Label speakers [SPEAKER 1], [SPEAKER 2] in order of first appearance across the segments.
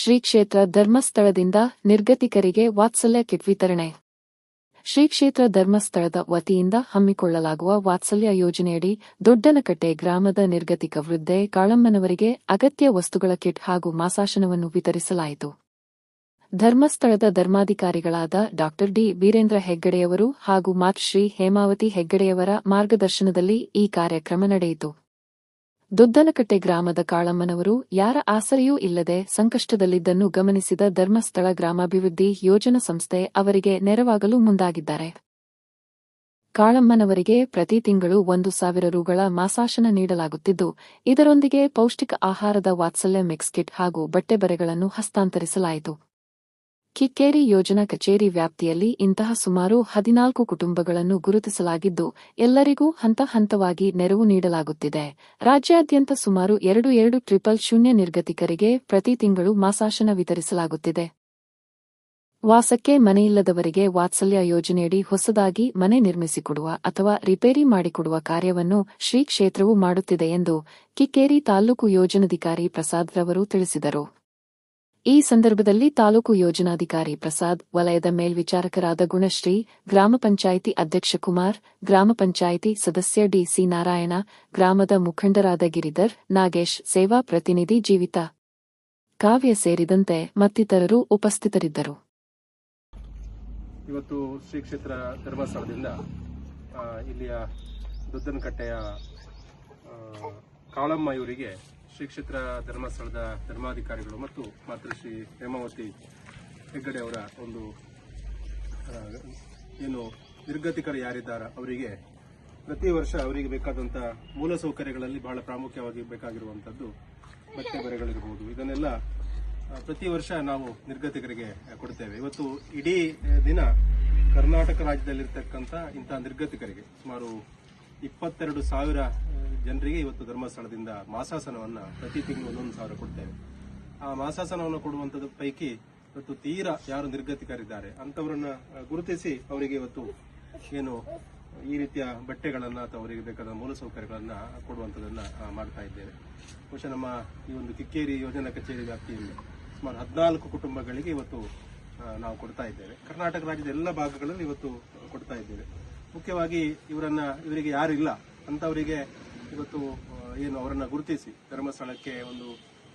[SPEAKER 1] ಶ್ರೀ ಕ್ಷೇತ್ರ ಧರ್ಮಸ್ಥಳದಿಂದ ನಿರ್ಗತಿಕರಿಗೆ ವಾತ್ಸಲ್ಯ ಕಿಟ್ ವಿತರಣೆ. ಶ್ರೀ ಕ್ಷೇತ್ರ ಧರ್ಮಸ್ಥಳದ ವತಿಯಿಂದ ಹಮ್ಮಿಕೊಳ್ಳಲಾಗುವ ವಾತ್ಸಲ್ಯ ಯೋಜನೆಯಡಿ ದೊಡ್ಡನಕಟ್ಟೆ ಗ್ರಾಮದ ನಿರ್ಗತಿಕ ವೃದ್ಧೆ ಕಾಳಮ್ಮನವರಿಗೆ ಅಗತ್ಯ ವಸ್ತುಗಳ ಕಿಟ್ ಹಾಗೂ ಮಾಸಾಶನವನ್ನು ವಿತರಿಸಲಾಯಿತು. ಧರ್ಮಸ್ಥಳದ ಧರ್ಮಾಧಿಕಾರಿಗಳಾದ ಡಾ ಡಿ ವೀರೇಂದ್ರ ಹೆಗ್ಗಡೆಯವರು ಹಾಗೂ ಮಾತೃಶ್ರೀ ಹೇಮಾವತಿ ಹೆಗ್ಗಡೆಯವರ ಮಾರ್ಗದರ್ಶನದಲ್ಲಿ ಈ ಕಾರ್ಯಕ್ರಮ ನಡೆಯಿತು. ದೊಡ್ಡನಕಟ್ಟೆ ಗ್ರಾಮದ ಕಾಳಮ್ಮನವರು ಯಾರ ಆಸರೆಯೂ ಇಲ್ಲದೆ ಸಂಕಷ್ಟದಲ್ಲಿದ್ದನ್ನು ಗಮನಿಸಿದ ಧರ್ಮಸ್ಥಳ ಗ್ರಾಮಾಭಿವೃದ್ಧಿ ಯೋಜನಾ ಸಂಸ್ಥೆ ಅವರಿಗೆ ನೆರವಾಗಲು ಮುಂದಾಗಿದ್ದಾರೆ. ಕಾಳಮ್ಮನವರಿಗೆ ಪ್ರತಿ ತಿಂಗಳು 1,000 ರುಗಳ ಮಾಸಾಶನ ನೀಡಲಾಗುತ್ತಿದ್ದು, ಇದರೊಂದಿಗೆ ಪೌಷ್ಟಿಕ ಆಹಾರದ ವಾತ್ಸಲ್ಯ ಮಿಕ್ಸ್ ಕಿಟ್ ಹಾಗೂ ಬಟ್ಟೆ ಬರೆಗಳನ್ನು ಹಸ್ತಾಂತರಿಸಲಾಯಿತು. ಕಿಕ್ಕೇರಿ ಯೋಜನಾ ಕಚೇರಿ ವ್ಯಾಪ್ತಿಯಲ್ಲಿ ಇಂತಹ ಸುಮಾರು 14 ಕುಟುಂಬಗಳನ್ನು ಗುರುತಿಸಲಾಗಿದ್ದು, ಎಲ್ಲರಿಗೂ ಹಂತ ಹಂತವಾಗಿ ನೆರವು ನೀಡಲಾಗುತ್ತಿದೆ. ರಾಜ್ಯಾದ್ಯಂತ ಸುಮಾರು 2,200 ನಿರ್ಗತಿಕರಿಗೆ ಪ್ರತಿ ತಿಂಗಳು ಮಾಸಾಶನ ವಿತರಿಸಲಾಗುತ್ತಿದೆ. ವಾಸಕ್ಕೆ ಮನೆಯಿಲ್ಲದವರಿಗೆ ವಾತ್ಸಲ್ಯ ಯೋಜನೆಯಡಿ ಹೊಸದಾಗಿ ಮನೆ ನಿರ್ಮಿಸಿಕೊಡುವ ಅಥವಾ ರಿಪೇರಿ ಮಾಡಿಕೊಡುವ ಕಾರ್ಯವನ್ನು ಶ್ರೀ ಕ್ಷೇತ್ರವು ಮಾಡುತ್ತಿದೆ ಎಂದು ಕಿಕ್ಕೇರಿ ತಾಲೂಕು ಯೋಜನಾಧಿಕಾರಿ ಪ್ರಸಾದ್ ರವರು ತಿಳಿಸಿದರು. ಈ ಸಂದರ್ಭದಲ್ಲಿ ತಾಲೂಕು ಯೋಜನಾಧಿಕಾರಿ ಪ್ರಸಾದ್, ವಲಯದ ಮೇಲ್ವಿಚಾರಕರಾದ ಗುಣಶ್ರೀ, ಗ್ರಾಮ ಪಂಚಾಯಿತಿ ಅಧ್ಯಕ್ಷ ಕುಮಾರ್, ಗ್ರಾಮ ಪಂಚಾಯಿತಿ ಸದಸ್ಯ ಡಿ.ಸಿ. ನಾರಾಯಣ, ಗ್ರಾಮದ ಮುಖಂಡರಾದ ಗಿರಿಧರ್, ನಾಗೇಶ್, ಸೇವಾ ಪ್ರತಿನಿಧಿ ಜೀವಿತ, ಕಾವ್ಯ ಸೇರಿದಂತೆ ಮತ್ತಿತರರು ಉಪಸ್ಥಿತರಿದ್ದರು.
[SPEAKER 2] ಇವತ್ತು ಶ್ರೀ ಕ್ಷೇತ್ರ ಧರ್ಮಸ್ಥಳದಿಂದ ಇಲ್ಲಿಯ ದೊಡ್ಡನಕಟ್ಟೆಯ ಕಾಳಮ್ಮ ಇವರಿಗೆ ಶ್ರೀ ಕ್ಷೇತ್ರ ಧರ್ಮಸ್ಥಳದ ಧರ್ಮಾಧಿಕಾರಿಗಳು ಮತ್ತು ಮಾತೃಶ್ರೀ ಹೇಮಾವತಿ ಹೆಗ್ಗಡೆ ಅವರ ಒಂದು ಏನು ನಿರ್ಗತಿಕರು ಯಾರಿದ್ದಾರೆ ಅವರಿಗೆ ಪ್ರತಿ ವರ್ಷ ಅವರಿಗೆ ಬೇಕಾದಂಥ ಮೂಲಸೌಕರ್ಯಗಳಲ್ಲಿ ಬಹಳ ಪ್ರಾಮುಖ್ಯವಾಗಿ ಬೇಕಾಗಿರುವಂಥದ್ದು ಬಟ್ಟೆ ಬರೆಗಳಿರಬಹುದು. ಇದನ್ನೆಲ್ಲ ಪ್ರತಿ ವರ್ಷ ನಾವು ನಿರ್ಗತಿಕರಿಗೆ ಕೊಡ್ತೇವೆ. ಇವತ್ತು ಇಡೀ ದಿನ ಕರ್ನಾಟಕ ರಾಜ್ಯದಲ್ಲಿರ್ತಕ್ಕಂಥ ಇಂತಹ ನಿರ್ಗತಿಕರಿಗೆ ಸುಮಾರು 22,000 ಜನರಿಗೆ ಇವತ್ತು ಧರ್ಮಸ್ಥಳದಿಂದ ಮಾಸಾಸನವನ್ನು ಪ್ರತಿ ತಿಂಗಳು 1,000 ಕೊಡ್ತೇವೆ. ಆ ಮಾಸಾಸನವನ್ನು ಕೊಡುವಂಥದ್ದು ಪೈಕಿ ಇವತ್ತು ತೀರಾ ಯಾರು ನಿರ್ಗತಿಕರಿದ್ದಾರೆ ಅಂಥವರನ್ನ ಗುರುತಿಸಿ ಅವರಿಗೆ ಇವತ್ತು ಏನು ಈ ರೀತಿಯ ಬಟ್ಟೆಗಳನ್ನು ಅಥವಾ ಅವರಿಗೆ ಬೇಕಾದ ಮೂಲಸೌಕರ್ಯಗಳನ್ನು ಕೊಡುವಂಥದ್ದನ್ನ ಮಾಡ್ತಾ ಇದ್ದೇವೆ. ಬಹುಶಃ ನಮ್ಮ ಈ ಒಂದು ಕಿಕ್ಕೇರಿ ಯೋಜನಾ ಕಚೇರಿ ವ್ಯಾಪ್ತಿಯಲ್ಲಿ ಸುಮಾರು 14 ಕುಟುಂಬಗಳಿಗೆ ಇವತ್ತು ನಾವು ಕೊಡ್ತಾ ಇದ್ದೇವೆ. ಕರ್ನಾಟಕ ರಾಜ್ಯದ ಎಲ್ಲ ಭಾಗಗಳಲ್ಲಿ ಇವತ್ತು ಕೊಡ್ತಾ ಇದ್ದೇವೆ. ಮುಖ್ಯವಾಗಿ ಇವರಿಗೆ ಯಾರಿಲ್ಲ ಅಂತವರಿಗೆ ಇವತ್ತು ಏನು ಅವರನ್ನ ಗುರುತಿಸಿ ಧರ್ಮಸ್ಥಳಕ್ಕೆ ಒಂದು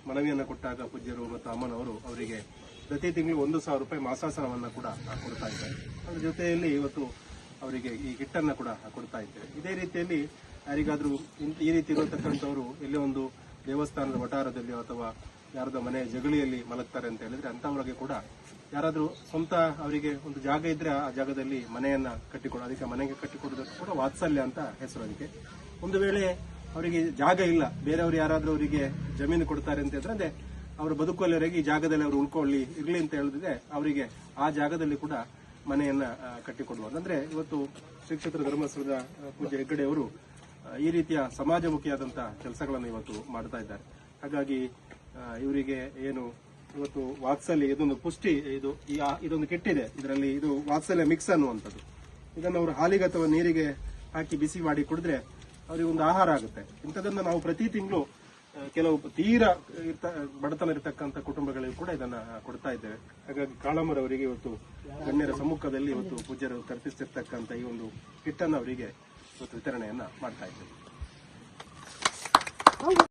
[SPEAKER 2] ಮನವಿಯನ್ನು ಕೊಟ್ಟಾಗ ಪೂಜ್ಯರು ಮತ್ತು ಅಮ್ಮನವರು ಅವರಿಗೆ ಪ್ರತಿ ತಿಂಗಳು 1,000 ರೂಪಾಯಿ ಮಾಸಾಸನವನ್ನು ಕೂಡ ಕೊಡ್ತಾ ಇದ್ದಾರೆ. ಅದರ ಜೊತೆಯಲ್ಲಿ ಇವತ್ತು ಅವರಿಗೆ ಈ ಕಿಟ್ಟನ್ನು ಕೂಡ ಕೊಡ್ತಾ ಇದ್ದೇವೆ. ಇದೇ ರೀತಿಯಲ್ಲಿ ಯಾರಿಗಾದ್ರೂ ಈ ರೀತಿ ಇರತಕ್ಕಂಥವರು ಎಲ್ಲೇ ಒಂದು ದೇವಸ್ಥಾನದ ವಠಾರದಲ್ಲಿ ಅಥವಾ ಯಾರದ ಮನೆ ಜಗಳಿಯಲ್ಲಿ ಮಲಗ್ತಾರೆ ಅಂತ ಹೇಳಿದ್ರೆ ಅಂತವರಿಗೆ ಕೂಡ ಯಾರಾದ್ರೂ ಸ್ವಂತ ಅವರಿಗೆ ಒಂದು ಜಾಗ ಇದ್ರೆ ಆ ಜಾಗದಲ್ಲಿ ಮನೆಯನ್ನ ಕಟ್ಟಿಕೊಡು, ಅದಕ್ಕೆ ಮನೆಗೆ ಕಟ್ಟಿಕೊಡೋದಕ್ಕೆ ಕೂಡ ವಾತ್ಸಲ್ಯ ಅಂತ ಹೆಸರು. ಅದಕ್ಕೆ ಒಂದು ವೇಳೆ ಅವರಿಗೆ ಜಾಗ ಇಲ್ಲ, ಬೇರೆಯವರು ಯಾರಾದ್ರೂ ಅವರಿಗೆ ಜಮೀನು ಕೊಡ್ತಾರೆ ಅಂತ ಹೇಳಿದ್ರೆ ಅಂದ್ರೆ ಅವರು ಬದುಕುವಲ್ಲಿವರೆಗೆ ಈ ಜಾಗದಲ್ಲಿ ಅವರು ಇರ್ಲಿ ಅಂತ ಹೇಳಿದ್ರೆ ಅವರಿಗೆ ಆ ಜಾಗದಲ್ಲಿ ಕೂಡ ಮನೆಯನ್ನ ಕಟ್ಟಿಕೊಡುವ. ಅಂದ್ರೆ ಇವತ್ತು ಶ್ರೀ ಕ್ಷೇತ್ರ ಧರ್ಮಸ್ಥಳದ ಪೂಜ್ಯ ಹೆಗ್ಗಡೆ ಅವರು ಈ ರೀತಿಯ ಸಮಾಜಮುಖಿಯಾದಂತಹ ಕೆಲಸಗಳನ್ನು ಇವತ್ತು ಮಾಡ್ತಾ ಇದ್ದಾರೆ. ಹಾಗಾಗಿ ಇವರಿಗೆ ಏನು ಇವತ್ತು ವಾತ್ಸಲ್ಯ ಇದೊಂದು ಪುಷ್ಟಿ ಇದೊಂದು ಕೆಟ್ಟಿದೆ. ಇದರಲ್ಲಿ ಇದು ವಾತ್ಸಲ್ಯ ಮಿಕ್ಸ್ ಅನ್ನುವಂಥದ್ದು. ಇದನ್ನು ಅವರು ಹಾಲಿಗೆ ಅಥವಾ ನೀರಿಗೆ ಹಾಕಿ ಬಿಸಿ ಮಾಡಿ ಕುಡಿದ್ರೆ ಅವರಿಗೆ ಒಂದು ಆಹಾರ ಆಗುತ್ತೆ. ಇಂಥದನ್ನ ನಾವು ಪ್ರತಿ ತಿಂಗಳು ಕೆಲವು ತೀರಾ ಬಡತನ ಇರತಕ್ಕಂಥ ಕುಟುಂಬಗಳಿಗೂ ಕೂಡ ಇದನ್ನ ಕೊಡ್ತಾ ಇದ್ದೇವೆ. ಹಾಗಾಗಿ ಕಾಳಮ್ಮರವರಿಗೆ ಇವತ್ತು ಗಣ್ಯರ ಸಮ್ಮುಖದಲ್ಲಿ ಇವತ್ತು ಪೂಜ್ಯರು ಕಲ್ಪಿಸಿರ್ತಕ್ಕಂಥ ಈ ಒಂದು ಕಿಟ್ಟನ್ನು ಅವರಿಗೆ ಇವತ್ತು ವಿತರಣೆಯನ್ನ ಮಾಡ್ತಾ ಇದ್ದೇವೆ.